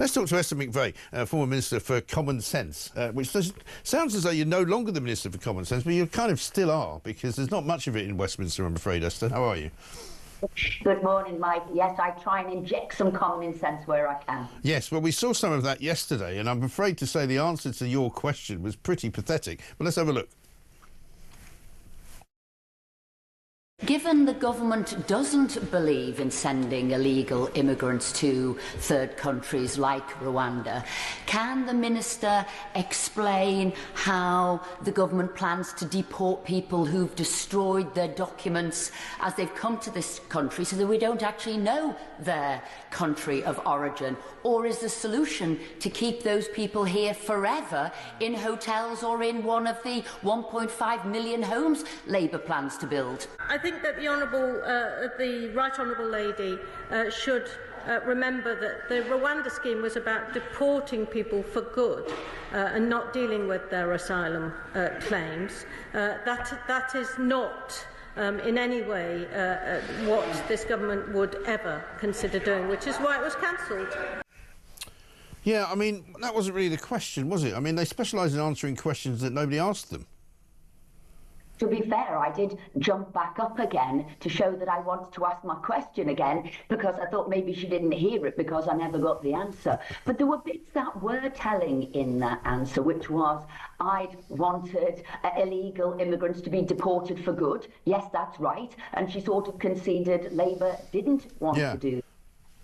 Let's talk to Esther McVey, former Minister for Common Sense, which sounds as though you're no longer the Minister for Common Sense, but you kind of still are, because there's not much of it in Westminster, I'm afraid, Esther. How are you? Good morning, Mike. Yes, I try and inject some common sense where I can. Yes, well, we saw some of that yesterday, and I'm afraid to say the answer to your question was pretty pathetic. But let's have a look. Given the government doesn't believe in sending illegal immigrants to third countries like Rwanda, can the Minister explain how the government plans to deport people who've destroyed their documents as they've come to this country so that we don't actually know their country of origin? Or is the solution to keep those people here forever in hotels or in one of the 1.5 million homes Labour plans to build? I think that the Right Honourable Lady should remember that the Rwanda scheme was about deporting people for good and not dealing with their asylum claims. That is not in any way what this government would ever consider doing, which is why it was cancelled. Yeah, I mean, that wasn't really the question, was it? I mean, they specialise in answering questions that nobody asked them. To be fair, I did jump back up again to show that I wanted to ask my question again, because I thought maybe she didn't hear it because I never got the answer. But there were bits that were telling in that answer, which was I'd wanted illegal immigrants to be deported for good. Yes, that's right. And she sort of conceded Labour didn't want to do that.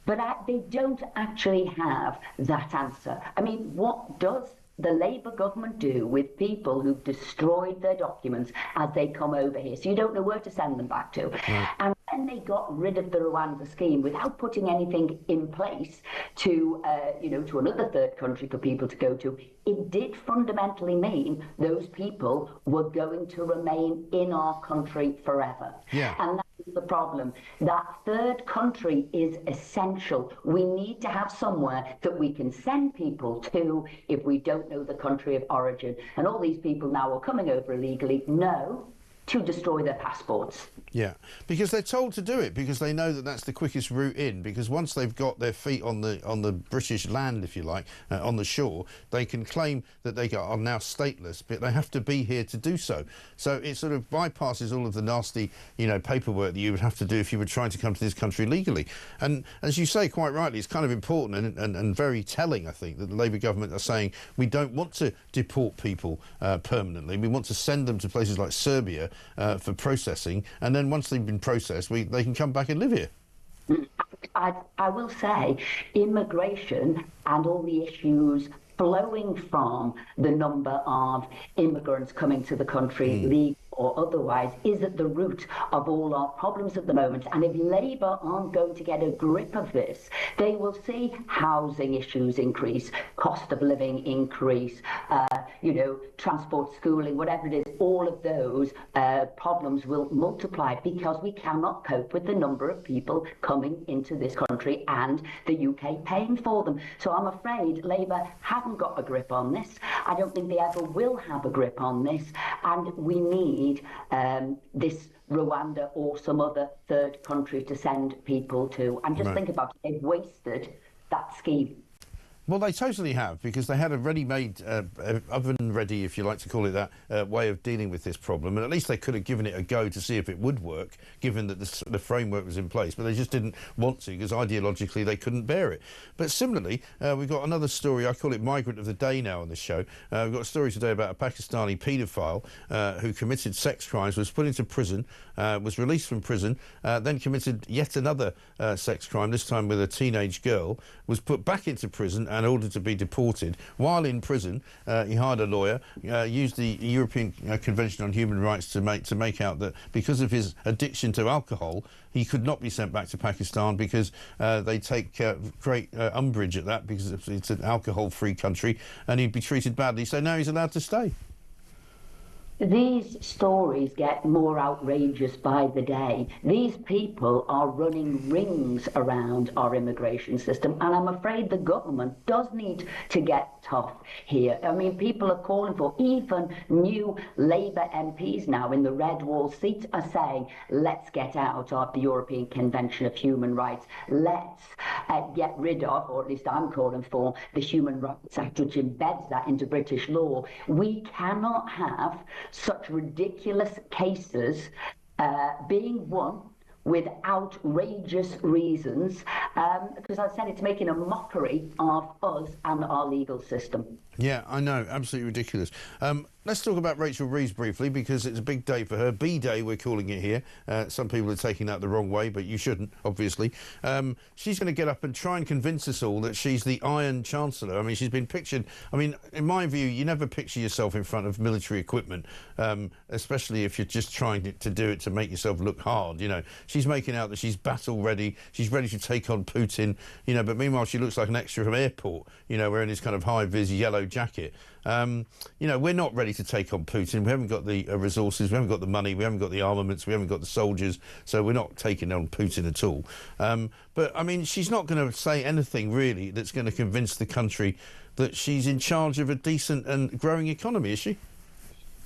But they don't actually have that answer. I mean, what does the Labour government do with people who've destroyed their documents as they come over here? So you don't know where to send them back to. Right. And when they got rid of the Rwanda scheme without putting anything in place to, to another third country for people to go to, it did fundamentally mean those people were going to remain in our country forever. Yeah. And that's the problem. That third country is essential. We need to have somewhere that we can send people to if we don't know the country of origin. And all these people now are coming over illegally, to destroy their passports. Yeah, because they're told to do it, because they know that that's the quickest route in, because once they've got their feet on the British land, if you like, on the shore, they can claim that they are now stateless, but they have to be here to do so. So it sort of bypasses all of the nasty, paperwork that you would have to do if you were trying to come to this country legally. And as you say, quite rightly, it's kind of important and very telling, I think, that the Labour government are saying we don't want to deport people permanently. We want to send them to places like Serbia for processing, and then once they've been processed, they can come back and live here. I will say immigration and all the issues flowing from the number of immigrants coming to the country, legal or otherwise, is at the root of all our problems at the moment. And if Labour aren't going to get a grip of this, they will see housing issues increase, cost of living increase, transport, schooling, whatever it is, all of those problems will multiply, because we cannot cope with the number of people coming into this country and the UK paying for them. So I'm afraid Labour haven't got a grip on this. I don't think they ever will have a grip on this, and we need this Rwanda or some other third country to send people to. And just think about it, they've wasted that scheme. Well, they totally have, because they had a ready-made, oven-ready, if you like to call it that, way of dealing with this problem. And at least they could have given it a go to see if it would work, given that the framework was in place. But they just didn't want to, because ideologically they couldn't bear it. But similarly, we've got another story. I call it Migrant of the Day now on this show. We've got a story today about a Pakistani paedophile who committed sex crimes, was put into prison, was released from prison, then committed yet another sex crime, this time with a teenage girl, was put back into prison and ordered to be deported. While in prison, he hired a lawyer, used the European Convention on Human Rights to make out that because of his addiction to alcohol, he could not be sent back to Pakistan, because they take great umbrage at that, because it's an alcohol-free country, and he'd be treated badly. So now he's allowed to stay. These stories get more outrageous by the day. These people are running rings around our immigration system, and I'm afraid the government does need to get tough here. I mean, people are calling for, even new Labour MPs now in the red wall seat are saying, let's get out of the European Convention of Human Rights. Let's get rid of, or at least I'm calling for, the Human Rights Act, which embeds that into British law. We cannot have such ridiculous cases being won with outrageous reasons, because I said it's making a mockery of us and our legal system. Yeah, I know, absolutely ridiculous. Let's talk about Rachel Reeves briefly, because it's a big day for her. B-Day, we're calling it here. Some people are taking that the wrong way, but you shouldn't, obviously. She's going to get up and try and convince us all that she's the Iron Chancellor. I mean, she's been pictured... I mean, in my view, you never picture yourself in front of military equipment, especially if you're just trying to do it to make yourself look hard, you know. She's making out that she's battle-ready, she's ready to take on Putin, you know, but meanwhile she looks like an extra from airport, you know, wearing this kind of high-vis yellow jacket. You know, we're not ready to take on Putin. We haven't got the resources, we haven't got the money, we haven't got the armaments, we haven't got the soldiers, so we're not taking on Putin at all. But, I mean, she's not going to say anything, really, that's going to convince the country that she's in charge of a decent and growing economy, is she?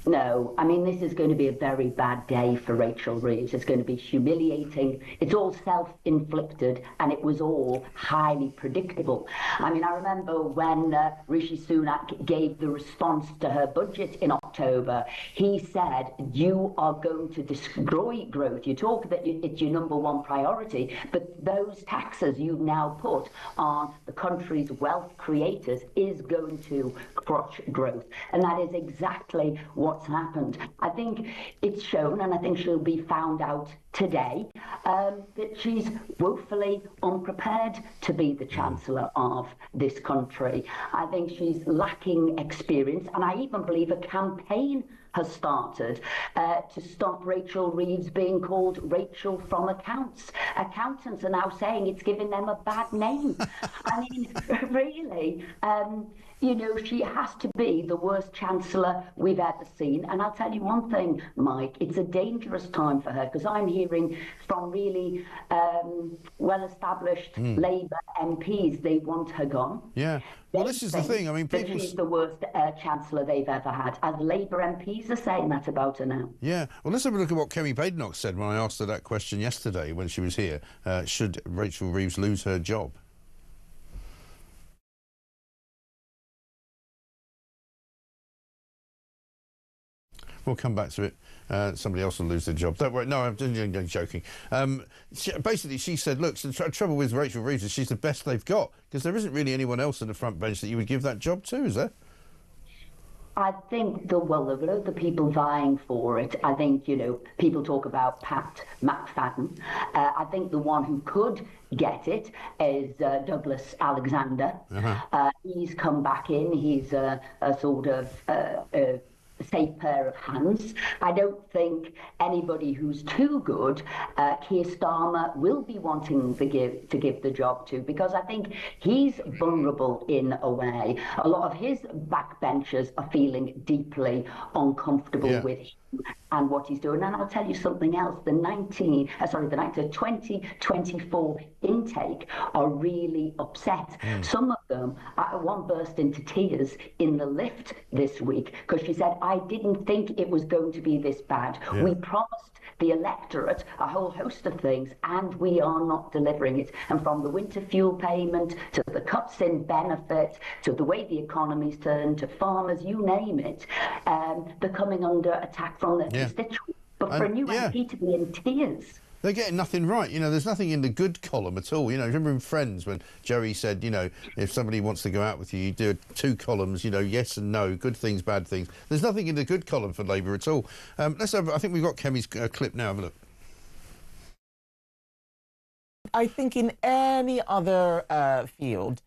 No, I mean, this is going to be a very bad day for Rachel Reeves. It's going to be humiliating. It's all self-inflicted, and it was all highly predictable. I mean, I remember when Rishi Sunak gave the response to her budget in October, he said, you are going to destroy growth. You talk that it's your number one priority, but those taxes you've now put on the country's wealth creators is going to crush growth. And that is exactly what's happened. I think it's shown, and I think she'll be found out today, that she's woefully unprepared to be the Chancellor of this country. I think she's lacking experience, and I even believe a campaign has started to stop Rachel Reeves being called Rachel from accounts. Accountants are now saying it's giving them a bad name. I mean, really, you know, she has to be the worst Chancellor we've ever seen. And I'll tell you one thing, Mike, it's a dangerous time for her, because I'm hearing from really well-established Labour MPs, they want her gone. Yeah. Well, this is the thing. I mean, people... she's the worst Chancellor they've ever had. And Labour MPs are saying that about her now. Yeah. Well, let's have a look at what Kemi Badenoch said when I asked her that question yesterday when she was here. Should Rachel Reeves lose her job? We'll come back to it. Somebody else will lose their job. Don't worry. No, I'm joking. Basically, she said, look, the trouble with Rachel Reeves is she's the best they've got, because there isn't really anyone else on the front bench that you would give that job to, is there? I think there are loads of people vying for it. I think, you know, people talk about Pat McFadden. I think the one who could get it is Douglas Alexander. He's come back in. He's a sort of... safe pair of hands. I don't think anybody who's too good, Keir Starmer will be wanting to give the job to, because I think he's vulnerable in a way. A lot of his backbenchers are feeling deeply uncomfortable with him and what he's doing. And I'll tell you something else, the 2024 intake are really upset. Some of them, one burst into tears in the lift this week, because she said, I didn't think it was going to be this bad. We promised the electorate a whole host of things, and we are not delivering it. And from the winter fuel payment to the cuts in benefits to the way the economy's turned to farmers, you name it, they're coming under attack from their constituents. But for a new MP to be in tears... They're getting nothing right. You know, there's nothing in the good column at all. You know, remember in Friends when Joey said, you know, if somebody wants to go out with you, you do 2 columns, you know, yes and no, good things, bad things. There's nothing in the good column for Labour at all. Let's have, I think we've got Kemi's clip now. Have a look. I think in any other field,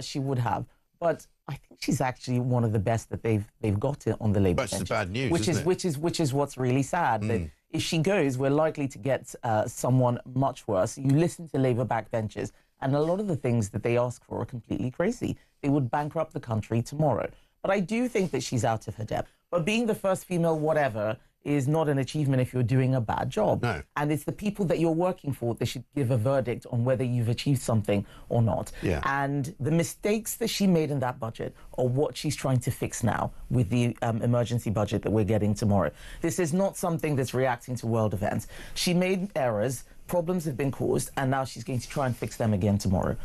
she would have. But I think she's actually one of the best that they've got on the Labour bench. That's the bad news, which is what's really sad. That if she goes, we're likely to get someone much worse. You listen to Labour backbenchers, and a lot of the things that they ask for are completely crazy. They would bankrupt the country tomorrow. But I do think that she's out of her depth. But being the first female whatever is not an achievement if you're doing a bad job. No. And it's the people that you're working for that should give a verdict on whether you've achieved something or not. Yeah. And the mistakes that she made in that budget are what she's trying to fix now with the emergency budget that we're getting tomorrow. This is not something that's reacting to world events. She made errors, problems have been caused, and now she's going to try and fix them again tomorrow.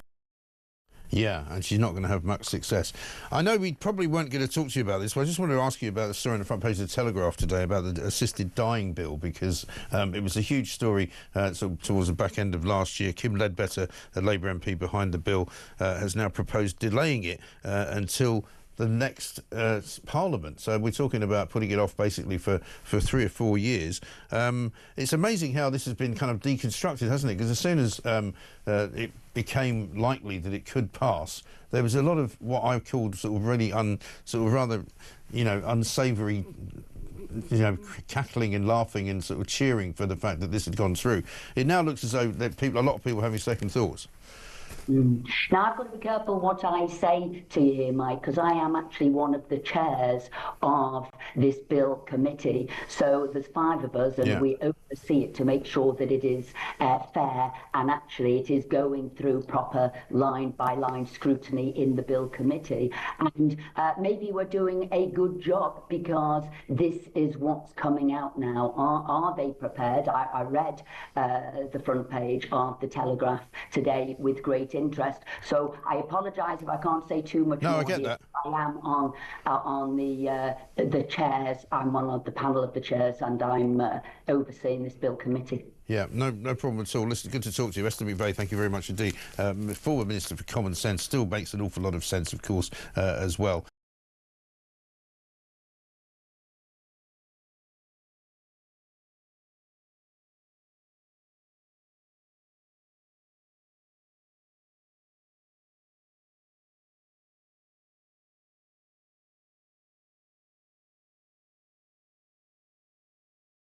Yeah, and she's not going to have much success. I know we probably weren't going to talk to you about this, but I just wanted to ask you about the story on the front page of the Telegraph today about the assisted dying bill, because it was a huge story towards the back end of last year. Kim Ledbetter, a Labour MP behind the bill, has now proposed delaying it until the next Parliament. So we're talking about putting it off basically for 3 or 4 years. It's amazing how this has been kind of deconstructed, hasn't it? Because as soon as it became likely that it could pass, there was a lot of what I called sort of really rather, unsavoury, cackling and laughing and sort of cheering for the fact that this had gone through. It now looks as though that a lot of people are having second thoughts. Now, I've got to be careful what I say to you here, Mike, because I am actually one of the chairs of this bill committee. So there's 5 of us, and we oversee it to make sure that it is fair, and actually it is going through proper line-by-line scrutiny in the bill committee. And maybe we're doing a good job because this is what's coming out now. Are they prepared? I read the front page of the Telegraph today with great interest. So I apologise if I can't say too much more. I get that. I am on the chairs. I'm on the panel of the chairs, and I'm overseeing this bill committee. Yeah, no problem at all. Listen, good to talk to you. Esther McVeigh, thank you very much indeed. Former Minister for Common Sense, still makes an awful lot of sense, of course, as well.